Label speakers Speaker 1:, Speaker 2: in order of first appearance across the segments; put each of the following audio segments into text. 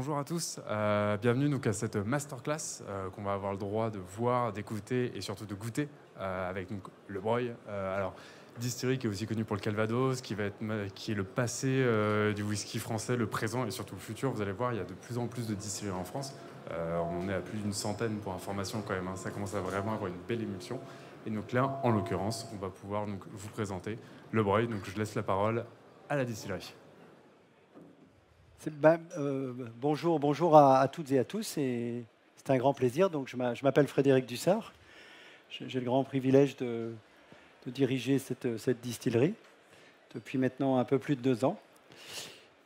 Speaker 1: Bonjour à tous, bienvenue donc à cette masterclass qu'on va avoir le droit de voir, d'écouter et surtout de goûter avec donc, le Breuil. Alors, distillerie qui est aussi connue pour le Calvados, qui est le passé du whisky français, le présent et surtout le futur. Vous allez voir, il y a de plus en plus de distilleries en France. On est à plus d'une centaine pour information quand même, hein. Ça commence à vraiment avoir une belle émulsion. Et donc là, en l'occurrence, on va pouvoir donc, vous présenter le Breuil. Donc je laisse la parole à la distillerie.
Speaker 2: Bonjour à toutes et à tous. C'est un grand plaisir. Donc, je m'appelle Frédéric Dussart. J'ai le grand privilège de diriger cette distillerie depuis maintenant un peu plus de 2 ans.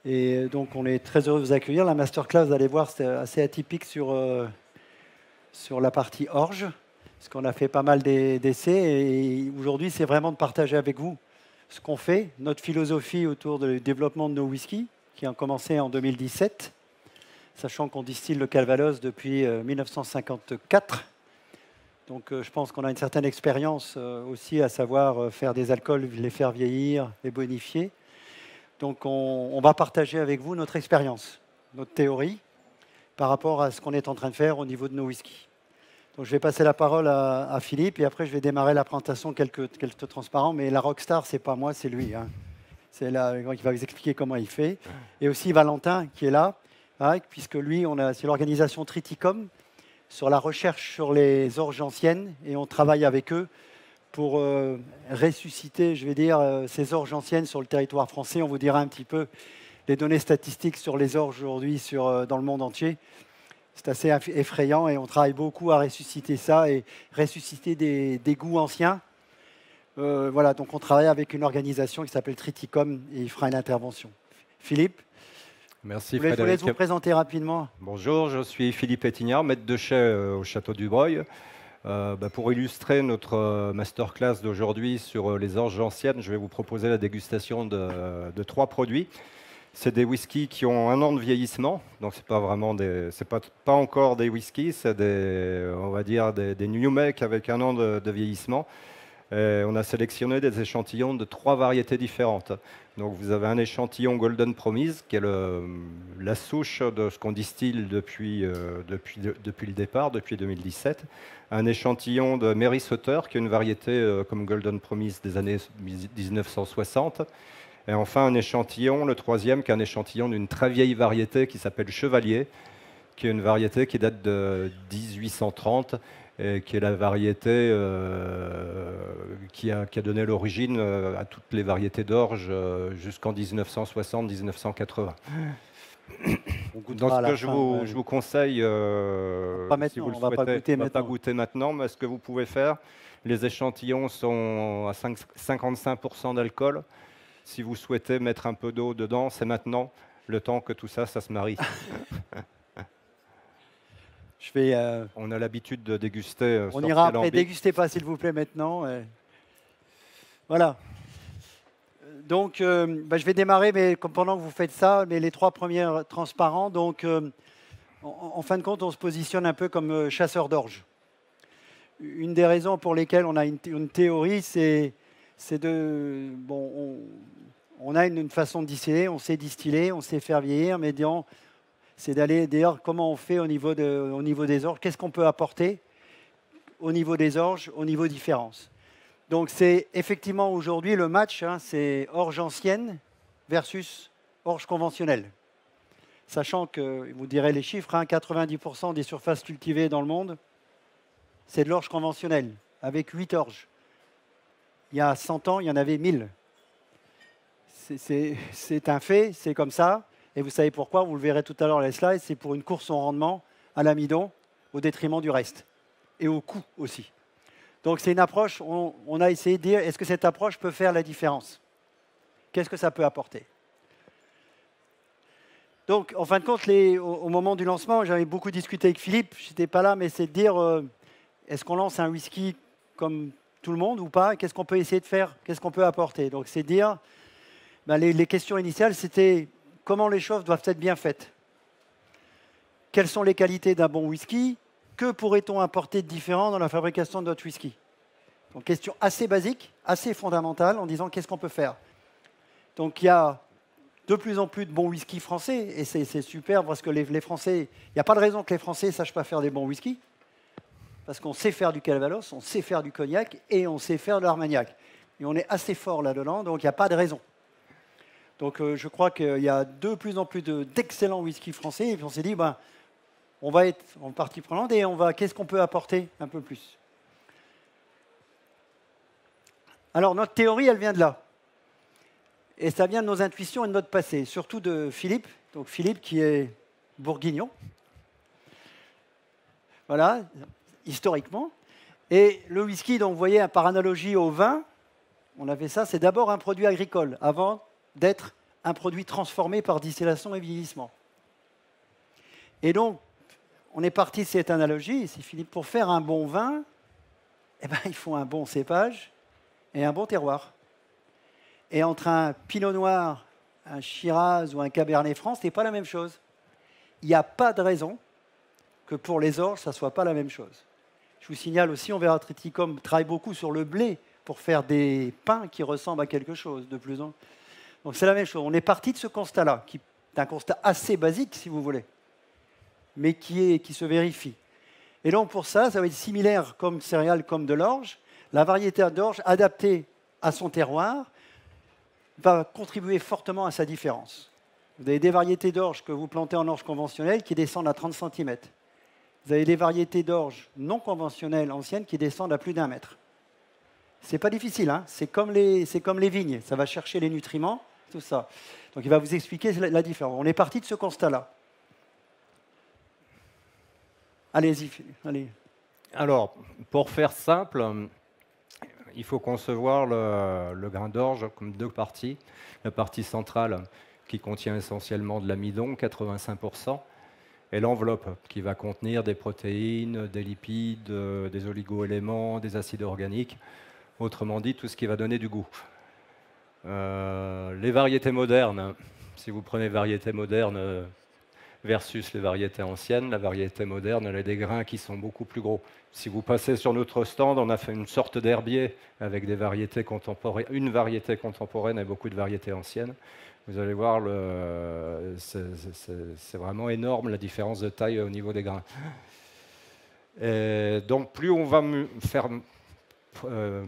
Speaker 2: Et donc, on est très heureux de vous accueillir. La masterclass, vous allez voir, c'est assez atypique sur la partie orge, parce qu'on a fait pas mal d'essais. Et aujourd'hui, c'est vraiment de partager avec vous ce qu'on fait, notre philosophie autour du développement de nos whiskies, qui a commencé en 2017, sachant qu'on distille le Calvados depuis 1954. Donc je pense qu'on a une certaine expérience aussi à savoir faire des alcools, les faire vieillir, les bonifier. Donc on va partager avec vous notre expérience, notre théorie, par rapport à ce qu'on est en train de faire au niveau de nos whiskies. Donc je vais passer la parole à Philippe, et après je vais démarrer la présentation quelques transparents, mais la rockstar, c'est pas moi, c'est lui, hein. C'est là qui va vous expliquer comment il fait. Et aussi Valentin qui est là, hein, puisque lui, c'est l'organisation Triticum sur la recherche sur les orges anciennes, et on travaille avec eux pour ressusciter, je vais dire, ces orges anciennes sur le territoire français. On vous dira un petit peu les données statistiques sur les orges aujourd'hui dans le monde entier. C'est assez effrayant et on travaille beaucoup à ressusciter ça et ressusciter des goûts anciens. Voilà, donc on travaille avec une organisation qui s'appelle Triticum et il fera une intervention. Philippe,
Speaker 3: merci
Speaker 2: je vous
Speaker 3: Frédéric.
Speaker 2: laisse vous présenter rapidement.
Speaker 3: Bonjour, je suis Philippe Etignard, maître de chai au Château du Breuil. Pour illustrer notre masterclass d'aujourd'hui sur les orges anciennes, je vais vous proposer la dégustation de 3 produits. C'est des whiskies qui ont 1 an de vieillissement, donc c'est pas vraiment pas encore des whiskies, c'est on va dire des new make avec 1 an de vieillissement. Et on a sélectionné des échantillons de 3 variétés différentes. Donc vous avez un échantillon Golden Promise, qui est la souche de ce qu'on distille depuis le départ, depuis 2017. Un échantillon de Mary Sutter, qui est une variété comme Golden Promise des années 1960. Et enfin un échantillon, le 3e, qui est un échantillon d'une très vieille variété qui s'appelle Chevalier, qui est une variété qui date de 1830, et qui est la variété qui a donné l'origine à toutes les variétés d'orge jusqu'en 1960-1980. Donc ce que je vous conseille, si vous le souhaitez, on ne va pas goûter maintenant, mais ce que vous pouvez faire, les échantillons sont à 55% d'alcool. Si vous souhaitez mettre un peu d'eau dedans, c'est maintenant, le temps que tout ça se marie. On a l'habitude de déguster.
Speaker 2: On ira après, dégustez pas s'il vous plaît maintenant. Voilà. Donc je vais démarrer, mais pendant que vous faites ça, mais les 3 premiers transparents. Donc en fin de compte, on se positionne un peu comme chasseur d'orge. Une des raisons pour lesquelles on a une théorie, c'est on a une façon de distiller, on sait distiller, on sait faire vieillir, mais c'est d'aller d'ailleurs comment on fait au niveau des orges, qu'est-ce qu'on peut apporter au niveau des orges, au niveau différence. Donc c'est effectivement aujourd'hui le match, hein, c'est orge ancienne versus orge conventionnelle. Sachant que, vous direz les chiffres, hein, 90% des surfaces cultivées dans le monde, c'est de l'orge conventionnelle, avec 8 orges. Il y a 100 ans, il y en avait 1000. C'est un fait, c'est comme ça. Et vous savez pourquoi, vous le verrez tout à l'heure dans les slides, c'est pour une course au rendement, à l'amidon, au détriment du reste. Et au coût aussi. Donc c'est une approche, on a essayé de dire, est-ce que cette approche peut faire la différence? Qu'est-ce que ça peut apporter? Donc en fin de compte, au moment du lancement, j'avais beaucoup discuté avec Philippe, je n'étais pas là, mais c'est de dire, est-ce qu'on lance un whisky comme tout le monde ou pas? Qu'est-ce qu'on peut essayer de faire? Qu'est-ce qu'on peut apporter? Donc c'est dire, les questions initiales, c'était comment les choses doivent être bien faites. Quelles sont les qualités d'un bon whisky? Que pourrait-on apporter de différent dans la fabrication de notre whisky? Donc, question assez basique, assez fondamentale, en disant qu'est-ce qu'on peut faire. Donc, il y a de plus en plus de bons whisky français, et c'est super parce que les Français, il n'y a pas de raison que les Français ne sachent pas faire des bons whisky, parce qu'on sait faire du Calvados, on sait faire du cognac et on sait faire de l'armagnac. Et on est assez fort là-dedans, donc il n'y a pas de raison. Donc je crois qu'il y a de plus en plus d'excellents whisky français, et puis on s'est dit, ben, on va être en partie prenante et qu'est-ce qu'on peut apporter un peu plus. Alors notre théorie, elle vient de là. Et ça vient de nos intuitions et de notre passé, surtout de Philippe. Donc Philippe qui est bourguignon. Voilà, historiquement. Et le whisky, donc vous voyez, par analogie au vin, on avait ça, c'est d'abord un produit agricole, avant d'être un produit transformé par distillation et vieillissement. Et donc, on est parti de cette analogie, ici Philippe, pour faire un bon vin, eh ben, il faut un bon cépage et un bon terroir. Et entre un pinot noir, un Shiraz ou un Cabernet Franc, ce n'est pas la même chose. Il n'y a pas de raison que pour les orges, ça ne soit pas la même chose. Je vous signale aussi, on verra Triticum travaille beaucoup sur le blé pour faire des pains qui ressemblent à quelque chose de plus en plus. Donc c'est la même chose. On est parti de ce constat-là, qui est un constat assez basique, si vous voulez, mais qui se vérifie. Et donc pour ça, ça va être similaire comme céréales, comme de l'orge. La variété d'orge adaptée à son terroir va contribuer fortement à sa différence. Vous avez des variétés d'orge que vous plantez en orge conventionnelle qui descendent à 30 cm. Vous avez des variétés d'orge non conventionnelles anciennes qui descendent à plus d'1 mètre. C'est pas difficile, hein, c'est comme les vignes, ça va chercher les nutriments, tout ça. Donc il va vous expliquer la différence. On est parti de ce constat-là. Allez-y, allez.
Speaker 3: Alors, pour faire simple, il faut concevoir le grain d'orge comme deux parties. La partie centrale qui contient essentiellement de l'amidon, 85%, et l'enveloppe qui va contenir des protéines, des lipides, des oligo-éléments, des acides organiques, autrement dit tout ce qui va donner du goût. Les variétés modernes, si vous prenez variétés modernes versus les variétés anciennes, la variété moderne, elle a des grains qui sont beaucoup plus gros. Si vous passez sur notre stand, on a fait une sorte d'herbier avec des variétés contemporaines, une variété contemporaine et beaucoup de variétés anciennes. Vous allez voir, c'est vraiment énorme la différence de taille au niveau des grains. Et donc plus on va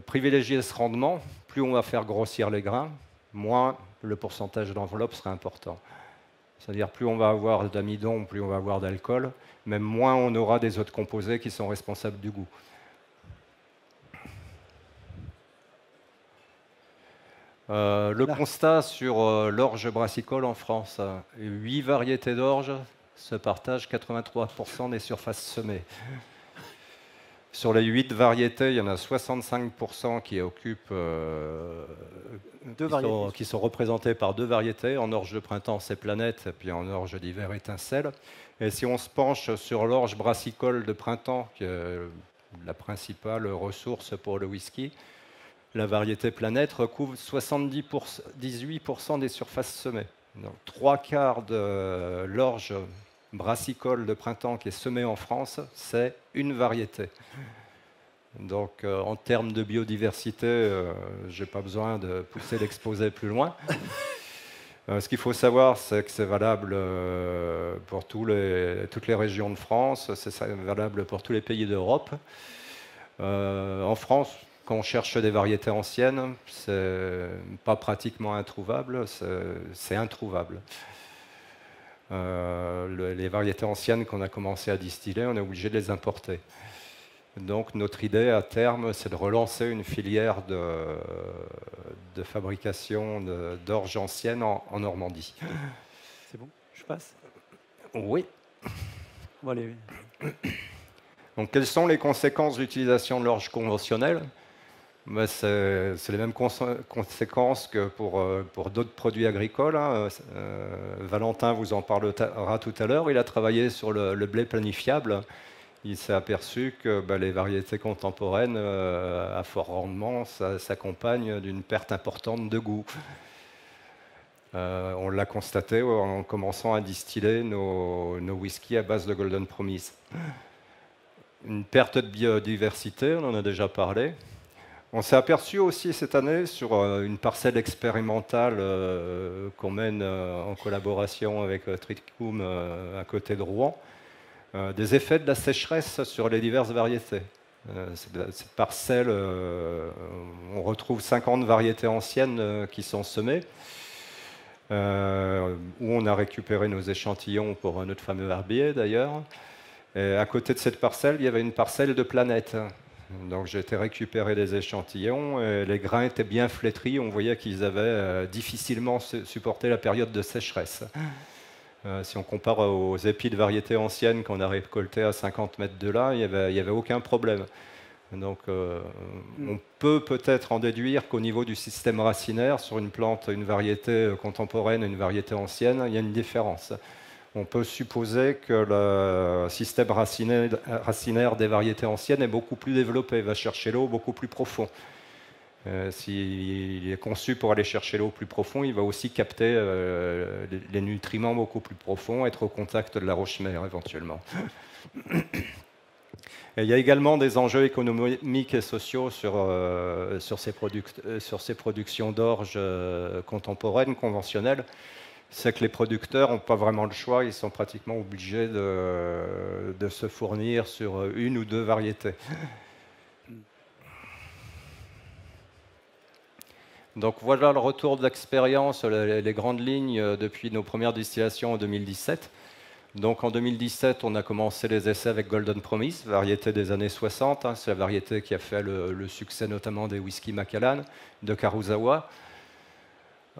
Speaker 3: privilégier ce rendement, plus on va faire grossir les grains, moins le pourcentage d'enveloppe sera important. C'est-à-dire plus on va avoir d'amidon, plus on va avoir d'alcool, même moins on aura des autres composés qui sont responsables du goût. Le constat sur l'orge brassicole en France, 8 variétés d'orge se partagent 83% des surfaces semées. Sur les 8 variétés, il y en a 65% qui occupent, qui sont représentées par 2 variétés. En orge de printemps, c'est Planète, et puis en orge d'hiver, Étincelle. Et si on se penche sur l'orge brassicole de printemps, qui est la principale ressource pour le whisky, la variété Planète recouvre 78% des surfaces semées. Donc 3/4 de l'orge brassicole de printemps qui est semée en France, c'est une variété. Donc en termes de biodiversité, je n'ai pas besoin de pousser l'exposé plus loin. Ce qu'il faut savoir, c'est que c'est valable pour toutes les régions de France, c'est valable pour tous les pays d'Europe. En France, quand on cherche des variétés anciennes, c'est pas pratiquement introuvable, c'est introuvable. Les variétés anciennes qu'on a commencé à distiller, on est obligé de les importer. Donc notre idée à terme, c'est de relancer une filière de fabrication d'orge ancienne en Normandie.
Speaker 2: C'est bon, je passe?
Speaker 3: Oui.
Speaker 2: Bon, allez.
Speaker 3: Donc quelles sont les conséquences de l'utilisation de l'orge conventionnelle? C'est les mêmes conséquences que pour d'autres produits agricoles. Hein. Valentin vous en parlera tout à l'heure. Il a travaillé sur le blé planifiable. Il s'est aperçu que les variétés contemporaines à fort rendement s'accompagnent d'une perte importante de goût. On l'a constaté en commençant à distiller nos whiskies à base de Golden Promise. Une perte de biodiversité, on en a déjà parlé. On s'est aperçu aussi cette année sur une parcelle expérimentale qu'on mène en collaboration avec Triticum à côté de Rouen, des effets de la sécheresse sur les diverses variétés. Cette parcelle, on retrouve 50 variétés anciennes qui sont semées, où on a récupéré nos échantillons pour notre fameux herbier d'ailleurs. Et à côté de cette parcelle, il y avait une parcelle de planètes. Donc j'ai été récupérer des échantillons, et les grains étaient bien flétris, on voyait qu'ils avaient difficilement supporté la période de sécheresse. Si on compare aux épis de variétés anciennes qu'on a récoltées à 50 mètres de là, il n'y avait aucun problème. Donc on peut peut-être en déduire qu'au niveau du système racinaire, sur une plante, une variété contemporaine et une variété ancienne, il y a une différence. On peut supposer que le système racinaire des variétés anciennes est beaucoup plus développé, va chercher l'eau beaucoup plus profond. S'il est conçu pour aller chercher l'eau plus profond, il va aussi capter les nutriments beaucoup plus profonds, être au contact de la roche-mère éventuellement. Et il y a également des enjeux économiques et sociaux sur ces productions d'orge contemporaines, conventionnelles. C'est que les producteurs n'ont pas vraiment le choix, ils sont pratiquement obligés de se fournir sur une ou deux variétés. Donc voilà le retour de l'expérience, les grandes lignes depuis nos premières distillations en 2017. Donc en 2017, on a commencé les essais avec Golden Promise, variété des années 60. C'est la variété qui a fait le succès notamment des whisky Macallan, de Karuzawa.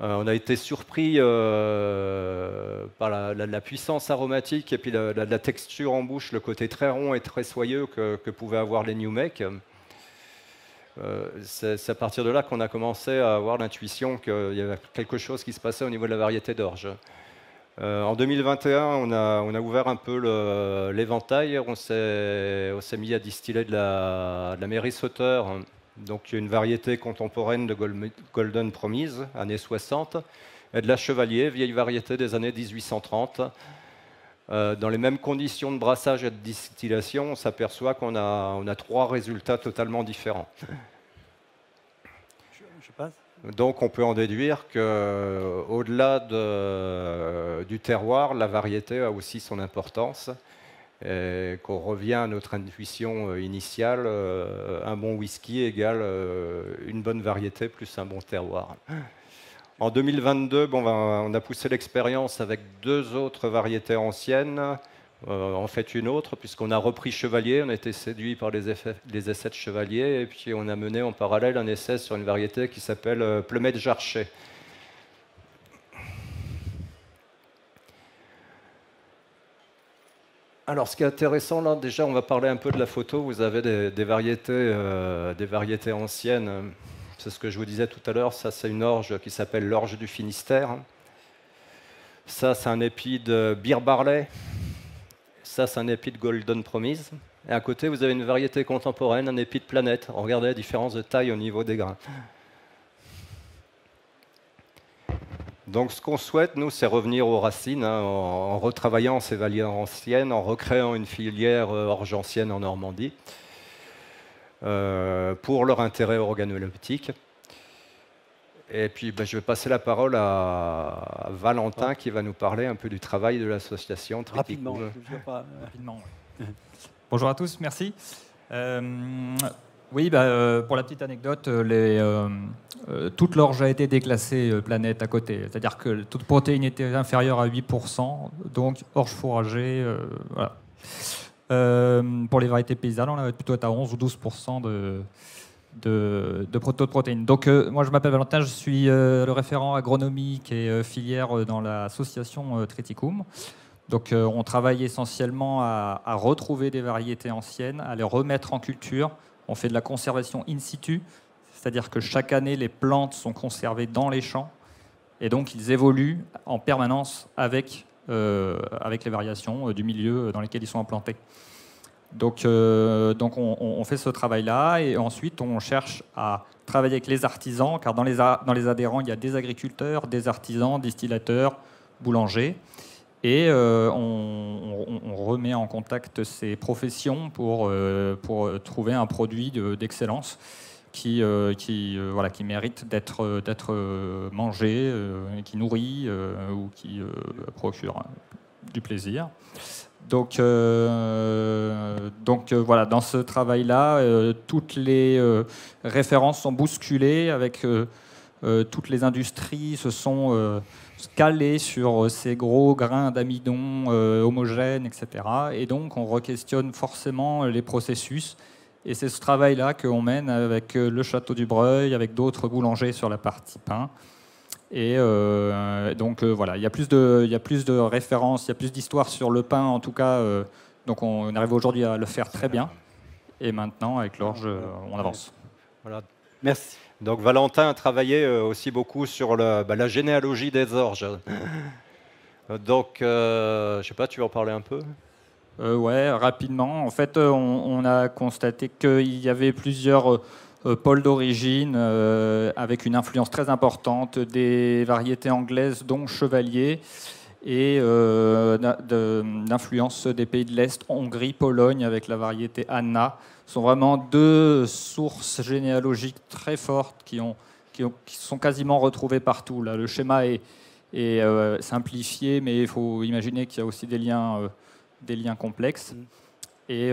Speaker 3: On a été surpris par la puissance aromatique et puis la texture en bouche, le côté très rond et très soyeux que pouvaient avoir les New Make. C'est à partir de là qu'on a commencé à avoir l'intuition qu'il y avait quelque chose qui se passait au niveau de la variété d'orge. En 2021, on a ouvert un peu l'éventail, on s'est mis à distiller de la Mary Sauter, donc une variété contemporaine de Golden Promise, années 60, et de la Chevalier, vieille variété des années 1830. Dans les mêmes conditions de brassage et de distillation, on s'aperçoit qu'on a trois résultats totalement différents.
Speaker 2: Je passe.
Speaker 3: Donc on peut en déduire qu'au-delà du terroir, la variété a aussi son importance. Et qu'on revient à notre intuition initiale, un bon whisky égale une bonne variété plus un bon terroir. En 2022, on a poussé l'expérience avec deux autres variétés anciennes, en fait une autre, puisqu'on a repris Chevalier, on a été séduit par les essais de Chevalier, et puis on a mené en parallèle un essai sur une variété qui s'appelle Plumet de Jarchet. Alors, ce qui est intéressant, là, déjà, on va parler un peu de la photo. Vous avez des variétés anciennes. C'est ce que je vous disais tout à l'heure. Ça, c'est une orge qui s'appelle l'orge du Finistère. Ça, c'est un épi de Beer Barley. Ça, c'est un épi de Golden Promise. Et à côté, vous avez une variété contemporaine, un épi de Planète. Regardez la différence de taille au niveau des grains. Donc ce qu'on souhaite, nous, c'est revenir aux racines, en retravaillant ces valières anciennes, en recréant une filière orge ancienne en Normandie, pour leur intérêt organoleptique. Et puis je vais passer la parole à Valentin qui va nous parler un peu du travail de l'association Triticum.
Speaker 4: Rapidement. Bonjour à tous, merci. Oui, pour la petite anecdote, toute l'orge a été déclassée planète à côté. C'est-à-dire que toute protéine était inférieure à 8%, donc orge fourragée. Voilà. Pour les variétés paysannes, on va plutôt être à 11 ou 12% de protéines. Donc moi, je m'appelle Valentin, je suis le référent agronomique et filière dans l'association Triticum. Donc on travaille essentiellement à retrouver des variétés anciennes, à les remettre en culture. On fait de la conservation in situ, c'est-à-dire que chaque année, les plantes sont conservées dans les champs et donc ils évoluent en permanence avec les variations du milieu dans lequel ils sont implantés. Donc on fait ce travail-là et ensuite on cherche à travailler avec les artisans, car dans les adhérents, il y a des agriculteurs, des artisans, distillateurs, boulangers. Et on remet en contact ces professions pour trouver un produit d'excellence. qui mérite d'être mangé, qui nourrit ou qui procure du plaisir. Donc voilà, dans ce travail-là, toutes les références sont bousculées avec toutes les industries se sont calées sur ces gros grains d'amidon homogènes, etc. Et donc on re-questionne forcément les processus. Et c'est ce travail-là qu'on mène avec le Château du Breuil, avec d'autres boulangers sur la partie pain. Et donc voilà, il y a plus de références, il y a plus d'histoires sur le pain en tout cas. Donc on arrive aujourd'hui à le faire très bien. Et maintenant, avec l'orge, on avance.
Speaker 3: Voilà.
Speaker 2: Merci.
Speaker 3: Donc Valentin a travaillé aussi beaucoup sur la généalogie des orges. Donc, je ne sais pas, tu veux en parler un peu?
Speaker 4: Ouais, rapidement. En fait, on a constaté qu'il y avait plusieurs pôles d'origine avec une influence très importante des variétés anglaises, dont Chevalier, et d'influence des pays de l'Est, Hongrie, Pologne, avec la variété Anna. Ce sont vraiment deux sources généalogiques très fortes qui sont quasiment retrouvées partout. Là, le schéma est simplifié, mais il faut imaginer qu'il y a aussi des liens complexes. Et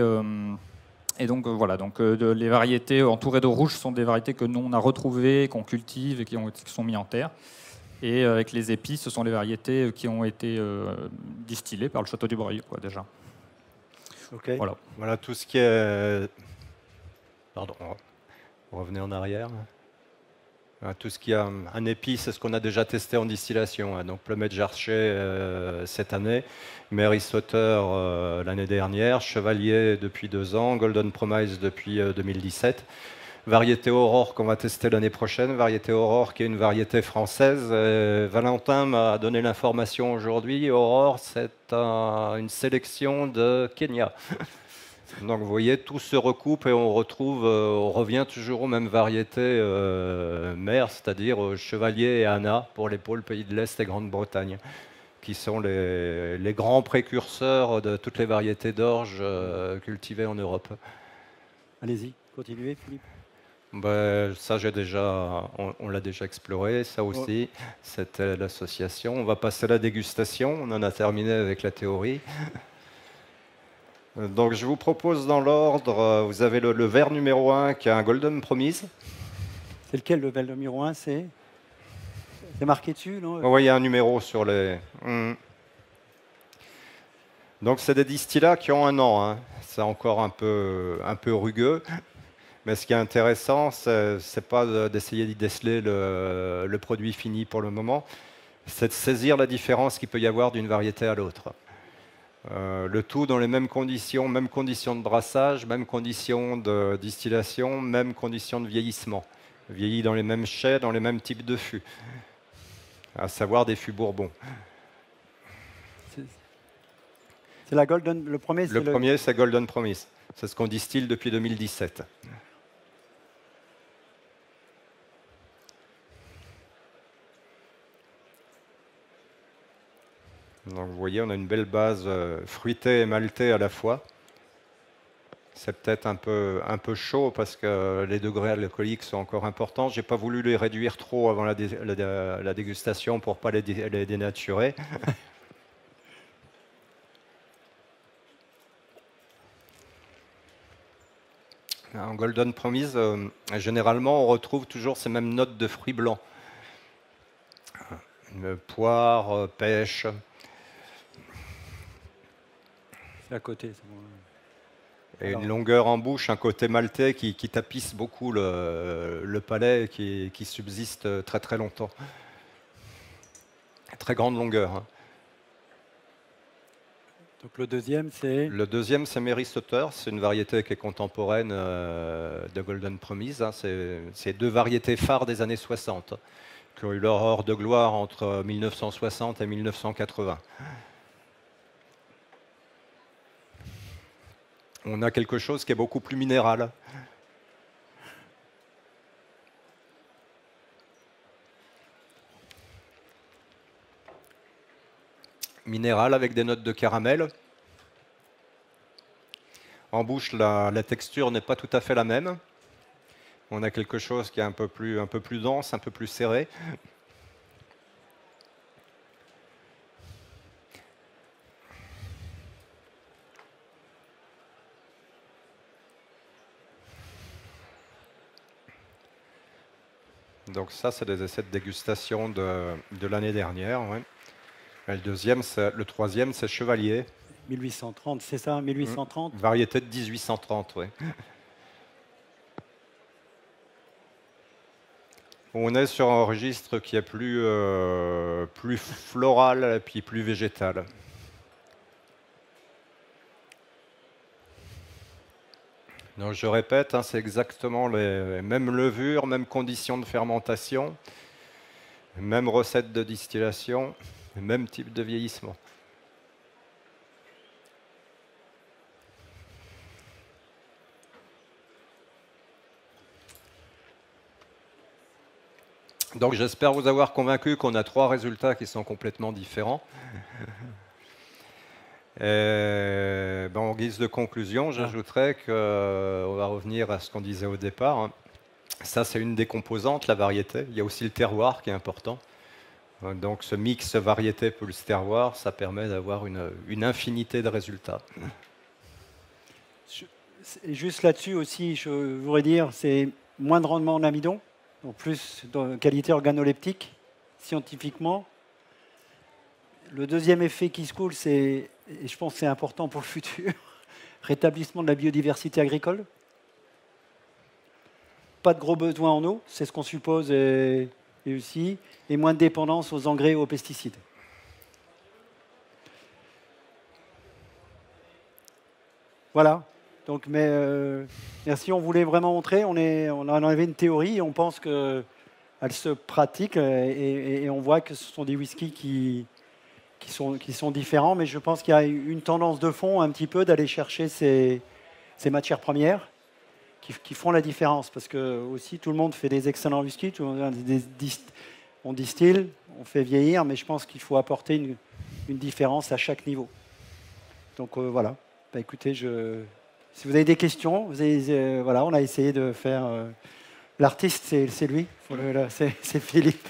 Speaker 4: donc voilà, les variétés entourées de rouge sont des variétés que nous on a retrouvées, qu'on cultive et qui sont mises en terre. Et avec les épis, ce sont les variétés qui ont été distillées par le Château du Breuil, quoi, déjà.
Speaker 2: Ok.
Speaker 3: Voilà tout ce qui est... Pardon, on revenait en arrière. Tout ce qui a un épi, c'est ce qu'on a déjà testé en distillation. Donc Plumage Archer cette année, Mary Sauter l'année dernière, Chevalier depuis 2 ans, Golden Promise depuis 2017. Variété Aurore qu'on va tester l'année prochaine, variété Aurore qui est une variété française. Valentin m'a donné l'information aujourd'hui, Aurore c'est une sélection de Kenya. Donc vous voyez, tout se recoupe et on revient toujours aux mêmes variétés mères, c'est-à-dire Chevalier et Anna pour les pôles pays de l'Est et Grande-Bretagne, qui sont les grands précurseurs de toutes les variétés d'orge cultivées en Europe.
Speaker 2: Allez-y, continuez Philippe.
Speaker 3: Ça, on l'a déjà exploré, ça aussi, c'était l'association. On va passer à la dégustation, on en a terminé avec la théorie. Donc je vous propose dans l'ordre, vous avez le verre numéro 1 qui a un Golden Promise.
Speaker 2: C'est lequel le verre numéro 1? C'est marqué dessus, non?
Speaker 3: Oui, il y a un numéro sur les... Donc c'est des distillats qui ont 1 an, hein. C'est encore un peu rugueux. Mais ce qui est intéressant, c'est pas d'essayer d'y déceler le produit fini pour le moment, c'est de saisir la différence qu'il peut y avoir d'une variété à l'autre. Le tout dans les mêmes conditions de brassage, mêmes conditions de distillation, mêmes conditions de vieillissement. Vieilli dans les mêmes chais, dans les mêmes types de fûts, à savoir des fûts Bourbon.
Speaker 2: C'est la Golden, le premier,
Speaker 3: c'est Golden Promise. C'est ce qu'on distille depuis 2017. Donc vous voyez, on a une belle base fruitée et maltée à la fois. C'est peut-être un peu chaud parce que les degrés alcooliques sont encore importants. Je n'ai pas voulu les réduire trop avant la dégustation pour ne pas les dénaturer. En Golden Promise, généralement, on retrouve toujours ces mêmes notes de fruits blancs. Poire, pêche.
Speaker 2: C'est à côté, c'est bon.
Speaker 3: Et une longueur en bouche, un côté maltais qui tapisse beaucoup le palais et qui subsiste très très longtemps. Très grande longueur. Hein.
Speaker 2: Donc le deuxième, c'est...
Speaker 3: Le deuxième, c'est Mary Sauter. C'est une variété qui est contemporaine de Golden Promise. Hein. C'est 2 variétés phares des années 60 qui ont eu leur heure de gloire entre 1960 et 1980. On a quelque chose qui est beaucoup plus minéral. Minéral avec des notes de caramel. En bouche, la texture n'est pas tout à fait la même, on a quelque chose qui est un peu plus dense, un peu plus serré. Donc ça, c'est des essais de dégustation de l'année dernière. Ouais. Et le troisième, c'est Chevalier.
Speaker 2: 1830, c'est ça, 1830.
Speaker 3: Variété de 1830, oui. On est sur un registre qui est plus floral et puis plus végétal. Donc je répète, hein, c'est exactement les mêmes levures, mêmes conditions de fermentation, même recette de distillation, même type de vieillissement. Donc j'espère vous avoir convaincu qu'on a 3 résultats qui sont complètement différents. Et, en guise de conclusion, j'ajouterais qu'on va revenir à ce qu'on disait au départ. Hein. Ça, c'est une des composantes, la variété. Il y a aussi le terroir qui est important. Donc ce mix variété plus terroir, ça permet d'avoir une infinité de résultats.
Speaker 2: Juste là-dessus aussi, je voudrais dire, c'est moins de rendement en amidon, donc plus de qualité organoleptique, scientifiquement. Le deuxième effet qui se coule, c'est, et je pense que c'est important pour le futur, rétablissement de la biodiversité agricole. Pas de gros besoins en eau, c'est ce qu'on suppose, et aussi, et moins de dépendance aux engrais et aux pesticides. Voilà. Donc, merci, on voulait vraiment montrer, on a enlevé une théorie, et on pense qu'elle se pratique, et on voit que ce sont des whiskies qui sont différents, mais je pense qu'il y a une tendance de fond un petit peu d'aller chercher ces matières premières qui font la différence, parce que aussi tout le monde fait des excellents whiskies, on distille, on fait vieillir, mais je pense qu'il faut apporter une différence à chaque niveau. Donc voilà, écoutez, si vous avez des questions, voilà, on a essayé de faire... L'artiste, c'est lui, c'est Philippe.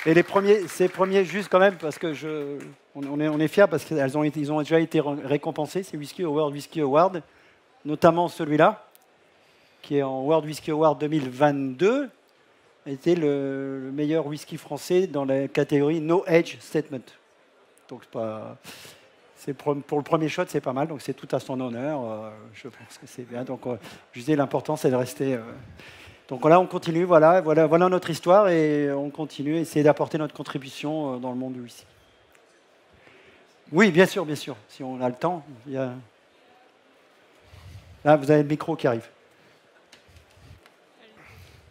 Speaker 2: Et ces premiers juste quand même, parce que on est fiers, parce qu'ils ont déjà été récompensés, ces Whisky Award, Whisky Award, notamment celui-là, qui est en World Whisky Award 2022, a été le meilleur whisky français dans la catégorie No Age Statement. Donc pour le premier shot, c'est pas mal, donc c'est tout à son honneur. Je pense que c'est bien. Donc je disais, l'important, c'est de rester... Donc là, on continue, voilà notre histoire, et on continue à essayer d'apporter notre contribution dans le monde du whisky. Oui, bien sûr, si on a le temps. Là, vous avez le micro qui arrive.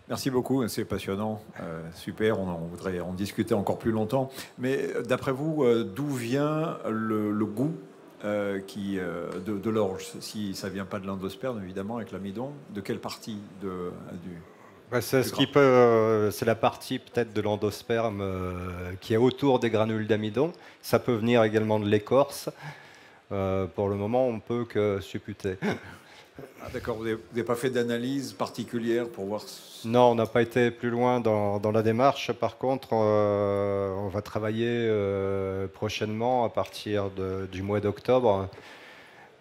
Speaker 5: Merci beaucoup, c'est passionnant, super, on voudrait en discuter encore plus longtemps. Mais d'après vous, d'où vient le goût de l'orge? Si ça ne vient pas de l'endosperme, évidemment, avec l'amidon, de quelle partie
Speaker 3: c'est la partie peut-être de l'endosperme qui est autour des granules d'amidon. Ça peut venir également de l'écorce. Pour le moment, on ne peut que supputer.
Speaker 5: Ah, d'accord, vous n'avez pas fait d'analyse particulière pour voir...
Speaker 3: Non, on n'a pas été plus loin dans la démarche. Par contre, on va travailler prochainement, à partir du mois d'octobre,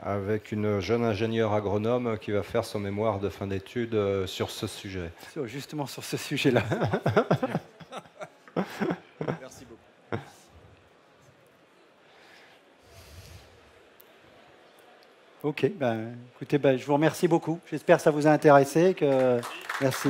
Speaker 3: avec une jeune ingénieure agronome qui va faire son mémoire de fin d'études sur ce sujet.
Speaker 2: Justement sur ce sujet-là.
Speaker 5: Merci beaucoup.
Speaker 2: Ok, écoutez, je vous remercie beaucoup. J'espère que ça vous a intéressé. Merci.